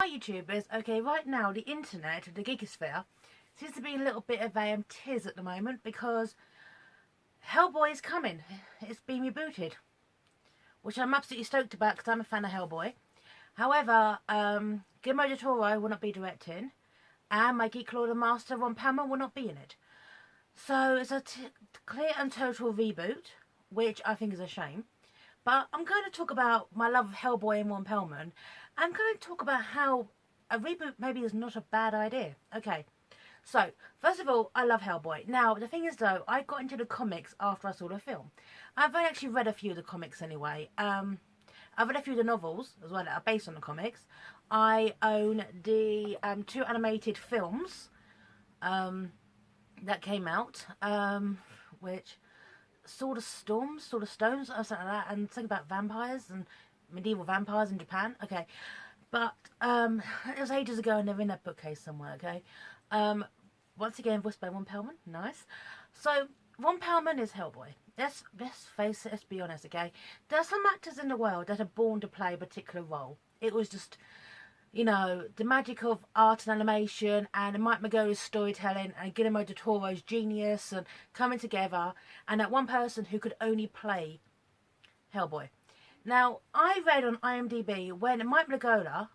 Hi YouTubers, okay, right now the internet, the geekosphere, seems to be a little bit of a tiz at the moment because Hellboy is coming. It's been rebooted, which I'm absolutely stoked about because I'm a fan of Hellboy. However, Guillermo del Toro will not be directing, and my Geek Lord and Master Ron Perlman will not be in it. So it's a clear and total reboot, which I think is a shame. But I'm going to talk about my love of Hellboy and Ron Perlman. I'm going to talk about how a reboot maybe is not a bad idea. Okay, so first of all, I love Hellboy. Now, the thing is though, I got into the comics after I saw the film. I've actually read a few of the comics anyway. I've read a few of the novels as well that are based on the comics. I own the 2 animated films that came out, which... Sword of Storms, Sword of Stones, or something like that, and something about vampires and medieval vampires in Japan. Okay, but it was ages ago and they're in that bookcase somewhere. Okay, once again voiced by Ron Perlman. Nice. So Ron Perlman is Hellboy. Let's face it. Let's be honest. Okay, there are some actors in the world that are born to play a particular role. It was just, you know, the magic of art and animation and Mike Mignola's storytelling and Guillermo del Toro's genius and coming together, and that one person who could only play Hellboy. Now, I read on IMDb when Mike Mignola,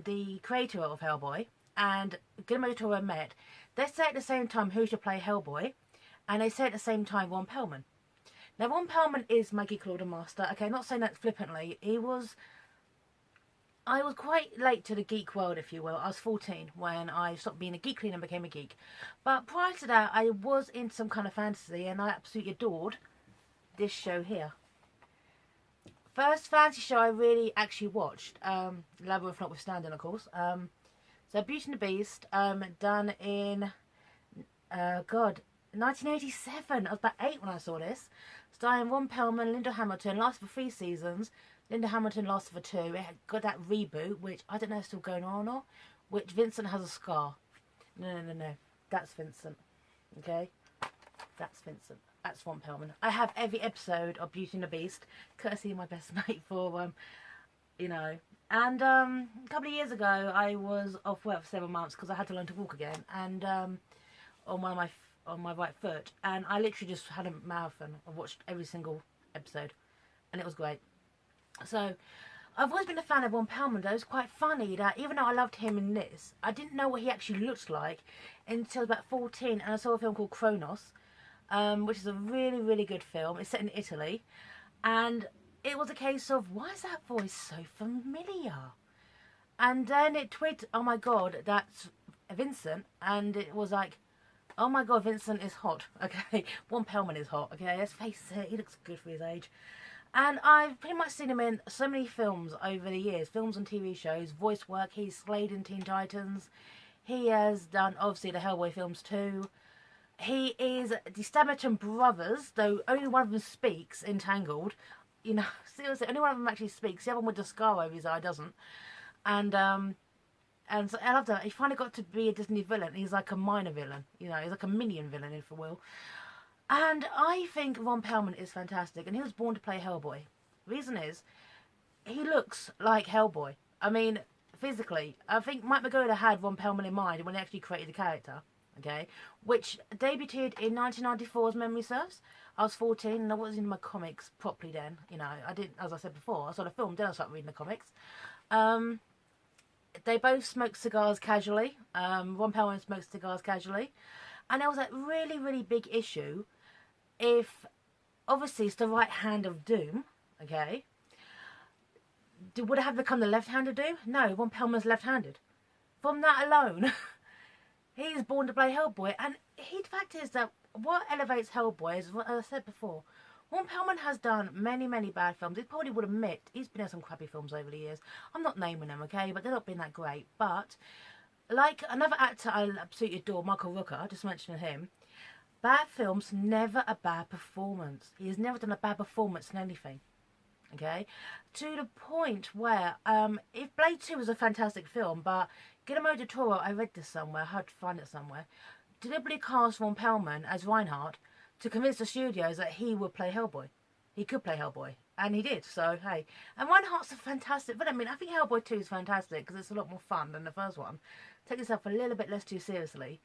the creator of Hellboy, and Guillermo del Toro met, they said at the same time who should play Hellboy, and they said at the same time Ron Perlman. Now, Ron Perlman is my Geek Lord and Master. Okay, I'm not saying that flippantly. I was quite late to the geek world, if you will. I was 14 when I stopped being a geekling and became a geek. But prior to that, I was into some kind of fantasy, and I absolutely adored this show here. First fantasy show I really actually watched, Labyrinth notwithstanding, of course. So Beauty and the Beast, done in, 1987. I was about 8 when I saw this. Starring Ron Perlman, Linda Hamilton, lasted for 3 seasons. Linda Hamilton lasted for 2. It got that reboot, which I don't know if it's still going on or not, which Vincent has a scar. No. That's Vincent. Okay? That's Vincent. That's Ron Perlman. I have every episode of Beauty and the Beast, courtesy of my best mate for, you know. And a couple of years ago, I was off work for 7 months because I had to learn to walk again, and on my right foot. And I literally just had a marathon. I watched every single episode, and it was great. So, I've always been a fan of Ron Perlman, though. It's quite funny that even though I loved him in this, I didn't know what he actually looked like until about 14, and I saw a film called Cronos, which is a really, really good film. It's set in Italy, and it was a case of, why is that voice so familiar? And then it twigged, oh my god, that's Vincent, and it was like, oh my god, Vincent is hot. Okay, Ron Perlman is hot. Okay, let's face it, he looks good for his age. And I've pretty much seen him in so many films over the years. Films and TV shows, voice work. He's Slade in Teen Titans. He has done, obviously, the Hellboy films too. He is the Stammerton brothers, though only one of them speaks in Tangled. You know, seriously, only one of them actually speaks. The other one with the scar over his eye doesn't. And so I love that. He finally got to be a Disney villain. He's like a minor villain. You know, he's like a minion villain, if you will. And I think Ron Perlman is fantastic, and he was born to play Hellboy. Reason is, he looks like Hellboy. I mean, physically. I think Mike Mignola had Ron Perlman in mind when he actually created the character, okay? Which debuted in 1994, as memory serves. I was 14, and I wasn't in my comics properly then. You know, I didn't, as I said before, I saw the film, then I started reading the comics. They both smoked cigars casually. Ron Perlman smoked cigars casually. And there was that really, really big issue. If, obviously, it's the right hand of Doom, okay, would it have become the left hand of Doom? No, Ron Perlman's left-handed. From that alone, he's born to play Hellboy. And the fact is that what elevates Hellboy is, as I said before, Ron Perlman has done many, many bad films. He probably would admit he's been in some crappy films over the years. I'm not naming them, okay, but they've not been that great. But, like another actor I absolutely adore, Michael Rooker, just mentioning him, bad films, never a bad performance. He has never done a bad performance in anything. Okay? To the point where, if Blade 2 was a fantastic film, but Guillermo del Toro, I read this somewhere, I had to find it somewhere, deliberately cast Ron Perlman as Reinhardt to convince the studios that he would play Hellboy. He could play Hellboy. And he did, so hey. And Reinhardt's a fantastic, but I mean, I think Hellboy 2 is fantastic because it's a lot more fun than the first one. Take yourself a little bit less too seriously.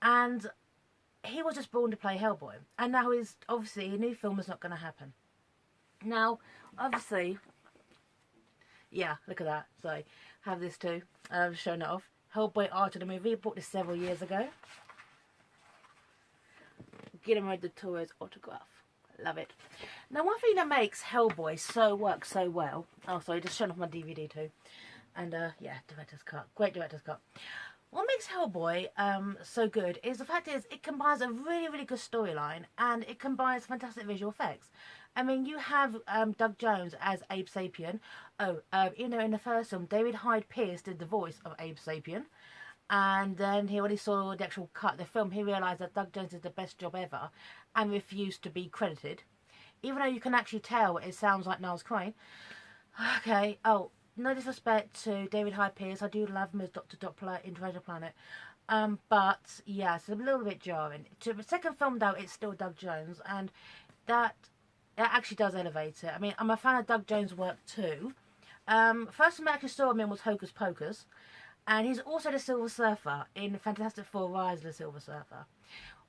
And he was just born to play Hellboy. And now he's, obviously, a new film is not going to happen. Now, obviously, yeah, look at that. So, have this too. Showing it off. Hellboy art of the movie. I bought this several years ago. Guillermo del Toro's autograph. Love it. Now, one thing that makes Hellboy work so well. Oh, sorry, just showing off my DVD too. And yeah, director's cut. Great director's cut. What makes Hellboy so good is the fact is it combines a really, really good storyline and it combines fantastic visual effects. I mean, you have Doug Jones as Abe Sapien. Oh, you know, in the first film, David Hyde Pierce did the voice of Abe Sapien. And then when he saw the actual cut of the film, he realised that Doug Jones did the best job ever and refused to be credited. Even though you can actually tell it sounds like Niles Crane. Okay, oh, no disrespect to David Hyde Pierce. I do love him as Dr. Doppler in Treasure Planet. But, yeah, it's a little bit jarring. To the second film, though, it's still Doug Jones. And that actually does elevate it. I mean, I'm a fan of Doug Jones' work, too. First time I actually saw him in was Hocus Pocus. And he's also the Silver Surfer in Fantastic Four: Rise of the Silver Surfer.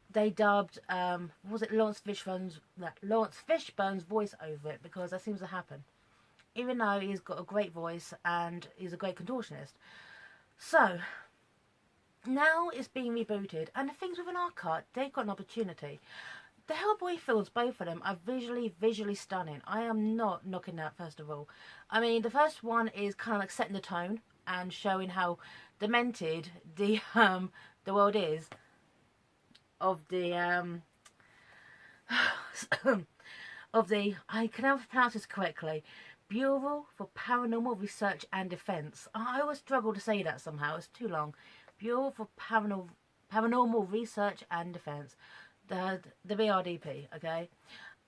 They dubbed, what was it, Lawrence Fishburne's voice over it because that seems to happen. Even though he's got a great voice and he's a great contortionist. So, now it's being rebooted. And the things within our cut, they've got an opportunity. The Hellboy films, both of them, are visually stunning. I am not knocking that, first of all. I mean, the first one is kind of like setting the tone and showing how demented the world is of the I can never pronounce this correctly, Bureau for Paranormal Research and Defense. I always struggle to say that somehow, it's too long. Bureau for Paranormal Research and Defense, the BRDP. Okay.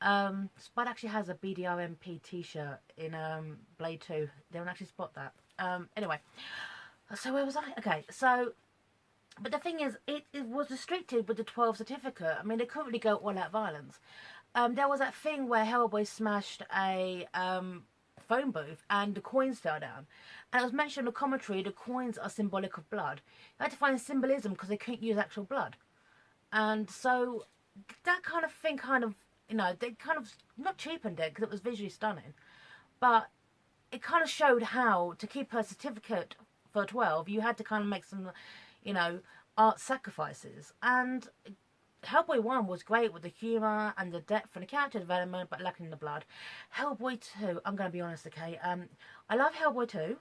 Spud actually has a BDRMP t-shirt in Blade 2. They don't actually spot that. Anyway, so where was I? Okay, so, but the thing is, it was restricted with the 12 certificate. I mean, they couldn't really go all out violence. There was that thing where Hellboy smashed a phone booth and the coins fell down. And it was mentioned in the commentary, the coins are symbolic of blood. You had to find symbolism because they couldn't use actual blood. And so, that kind of thing you know, they kind of, not cheapened it because it was visually stunning, but it kind of showed how to keep her certificate for 12, you had to kind of make some, you know, art sacrifices. And Hellboy 1 was great with the humour and the depth and the character development, but lacking the blood. Hellboy 2, I'm going to be honest, okay, I love Hellboy 2.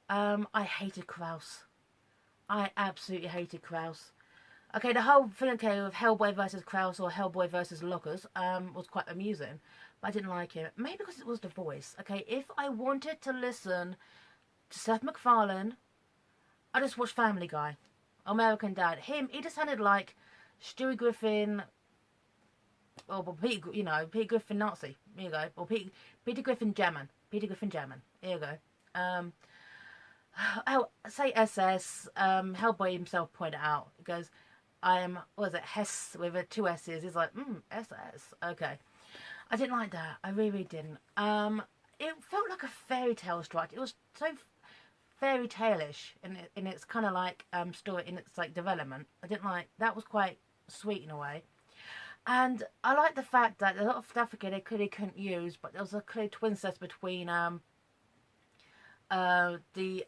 I hated Kraus. I absolutely hated Kraus. Okay, the whole thing, okay, of Hellboy versus Kraus or Hellboy versus Lockers was quite amusing, but I didn't like it. Maybe because it was the voice. Okay, if I wanted to listen to Seth MacFarlane, I just watched Family Guy, American Dad. He just sounded like Stewie Griffin, or Peter, you know, Peter Griffin Nazi. Here you go. Or Peter Griffin German. Peter Griffin German. Here you go. Oh, say SS. Hellboy himself pointed out. He goes, I am, what is it, Hess with two S's. He's like, SS. Okay. I didn't like that. I really didn't. It felt like a fairy tale structure. It was so fairy tale-ish in its kind of like story, in its like development. I didn't like, that was quite sweet in a way. And I like the fact that a lot of stuff again they clearly couldn't use, but there was a clear twin set between the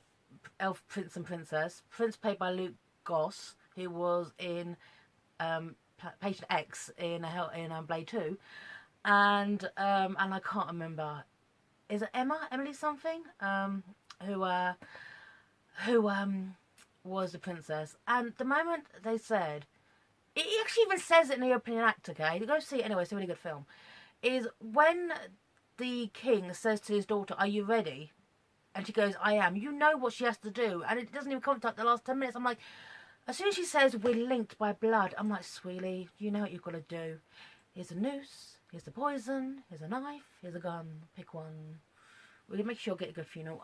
elf prince and princess. Prince played by Luke Goss, who was in Patient X in Blade 2, and I can't remember, is it Emily something, who was the princess. And the moment they said, it actually even says it in the opening act, okay, you go see it anyway, it's a really good film, is when the king says to his daughter, are you ready? And she goes, I am. You know what she has to do. And it doesn't even come to the last 10 minutes. I'm like, as soon as she says we're linked by blood, I'm like, sweetie, you know what you've got to do. Here's a noose, here's the poison, here's a knife, here's a gun. Pick one. We'll make sure you get a good funeral.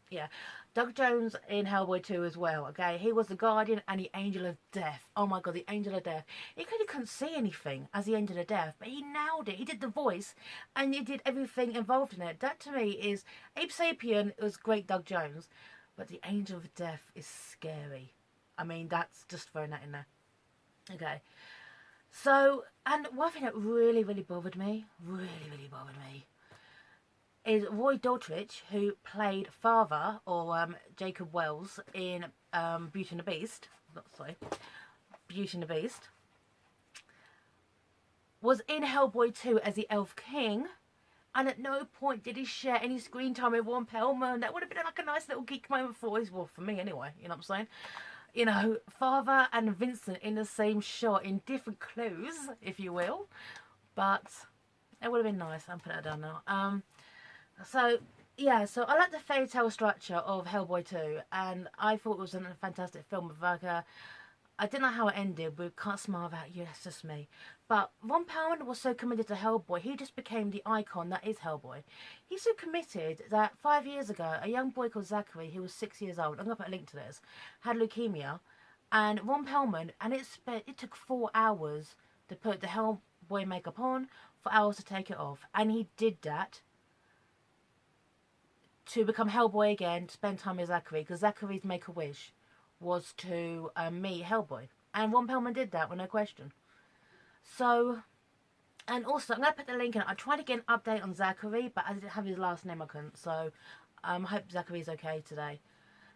Yeah. Doug Jones in Hellboy 2 as well, okay? He was the Guardian and the Angel of Death. Oh my god, the Angel of Death. He clearly couldn't see anything as the Angel of Death, but he nailed it. He did the voice and he did everything involved in it. That to me is... Ape Sapien was great Doug Jones, but the Angel of Death is scary. I mean, that's just throwing that in there. Okay. So, and one thing that really, really bothered me, is Roy Daltrich, who played Father, or Jacob Wells, in Beauty and the Beast. Beauty and the Beast. Was in Hellboy 2 as the Elf King, and at no point did he share any screen time with Ron Perlman. That would have been like a nice little geek moment for us, well, for me anyway, you know what I'm saying? You know, Father and Vincent in the same shot, in different clothes, if you will. But it would have been nice. I'm putting that down now. So, yeah, so I like the fairy tale structure of Hellboy 2, and I thought it was a fantastic film with like I didn't know how it ended with Can't Smile Without You, that's just me. But Ron Perlman was so committed to Hellboy, he just became the icon that is Hellboy. He's so committed that 5 years ago, a young boy called Zachary, who was 6 years old, I'm going to put a link to this, had leukemia, and Ron Perlman, and it took 4 hours to put the Hellboy makeup on, 4 hours to take it off, and he did that to become Hellboy again, to spend time with Zachary, because Zachary's make-a-wish was to meet Hellboy. And Ron Perlman did that with no question. So, and also, I'm going to put the link in. I tried to get an update on Zachary, but I didn't have his last name, I couldn't. So, I hope Zachary's okay today.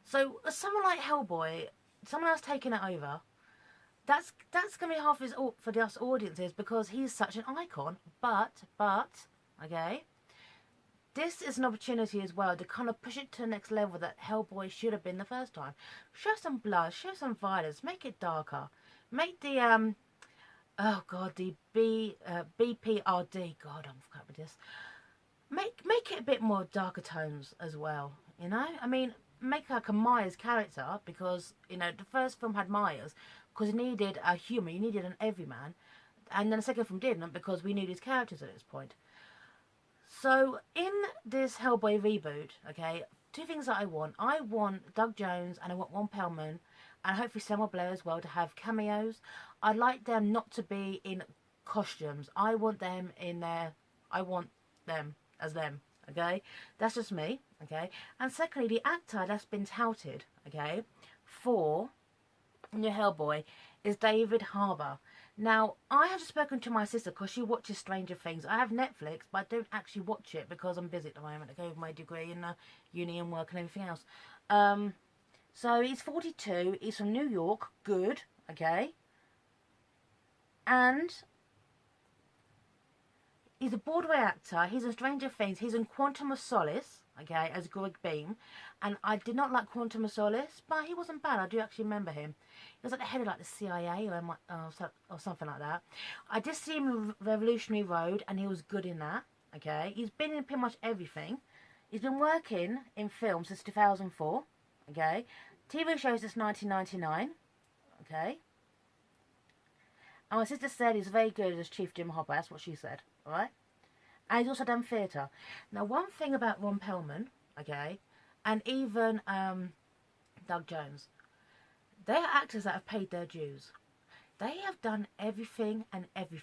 So, someone like Hellboy, someone else taking it over, that's going to be half his for us audiences, because he's such an icon. But, okay, this is an opportunity as well to kind of push it to the next level that Hellboy should have been the first time. Show some blood, show some violence, make it darker. Make the, oh god, the BPRD, god, I'm forgot with this. Make it a bit more darker tones as well, you know? I mean, make like a Myers character, because, you know, the first film had Myers, because it needed a human, you needed an everyman. And then the second film didn't, because we needed his characters at this point. So, in this Hellboy reboot, okay, two things that I want. I want Doug Jones and I want Ron Perlman, and hopefully Samuel Blair as well, to have cameos. I'd like them not to be in costumes. I want them in their... I want them as them, okay? That's just me, okay? And secondly, the actor that's been touted, okay, for new Hellboy is David Harbour. Now, I have spoken to my sister because she watches Stranger Things. I have Netflix, but I don't actually watch it because I'm busy at the moment. I go with my degree in uni and work and everything else. So he's 42. He's from New York. Good, okay. And he's a Broadway actor. He's in Stranger Things. He's in Quantum of Solace, okay, as Greg Beam. And I did not like Quantum of Solace, but he wasn't bad. I do actually remember him. He was like the head of like the CIA or something like that. I did see him in Revolutionary Road, and he was good in that, okay. He's been in pretty much everything. He's been working in film since 2004, okay. TV shows since 1999, okay. And my sister said he's very good as Chief Jim Hopper. That's what she said, alright. And he's also done theatre. Now, one thing about Ron Perlman, okay, and even Doug Jones, they are actors that have paid their dues. They have done everything, and every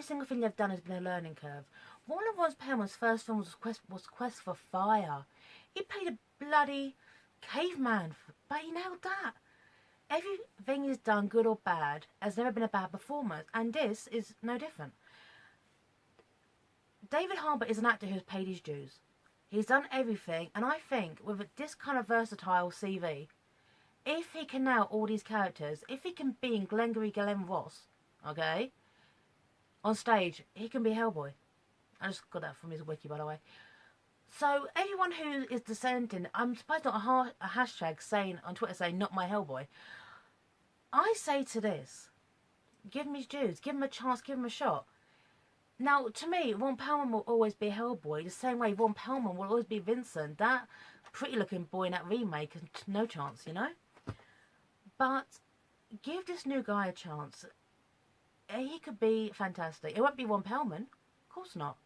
single thing they've done has been a learning curve. One of Ron Perlman's first films was Quest for Fire. He played a bloody caveman, but he nailed that. Everything he's done, good or bad, has never been a bad performance, and this is no different. David Harbour is an actor who's paid his dues. He's done everything, and I think with this kind of versatile CV, if he can nail all these characters, if he can be in Glengarry Glen Ross, okay, on stage, he can be Hellboy. I just got that from his wiki, by the way. So, everyone who is dissenting, I'm surprised not a hashtag saying on Twitter saying, not my Hellboy. I say to this, give him his dues, give him a chance, give him a shot. Now, to me, Ron Perlman will always be Hellboy, the same way Ron Perlman will always be Vincent. That pretty-looking boy in that remake, no chance, you know? But give this new guy a chance. He could be fantastic. It won't be Ron Perlman, of course not.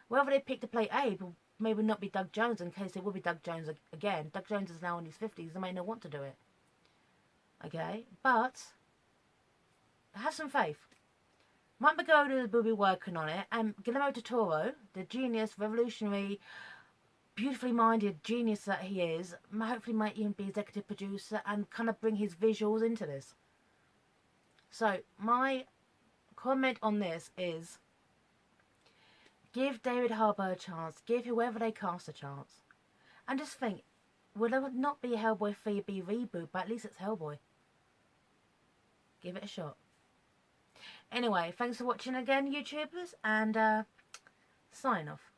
Whoever they pick to play Abe will maybe not be Doug Jones in case it will be Doug Jones again. Doug Jones is now in his 50s. They may not want to do it. Okay? But have some faith. Mike Mignola will be working on it, and Guillermo del Toro, the genius, revolutionary, beautifully minded genius that he is, hopefully might even be executive producer and kind of bring his visuals into this. So my comment on this is, give David Harbour a chance, give whoever they cast a chance, and just think, will there not be a Hellboy 3B reboot, but at least it's Hellboy. Give it a shot. Anyway, thanks for watching again, YouTubers, and sign off.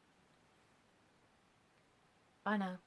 Bye now.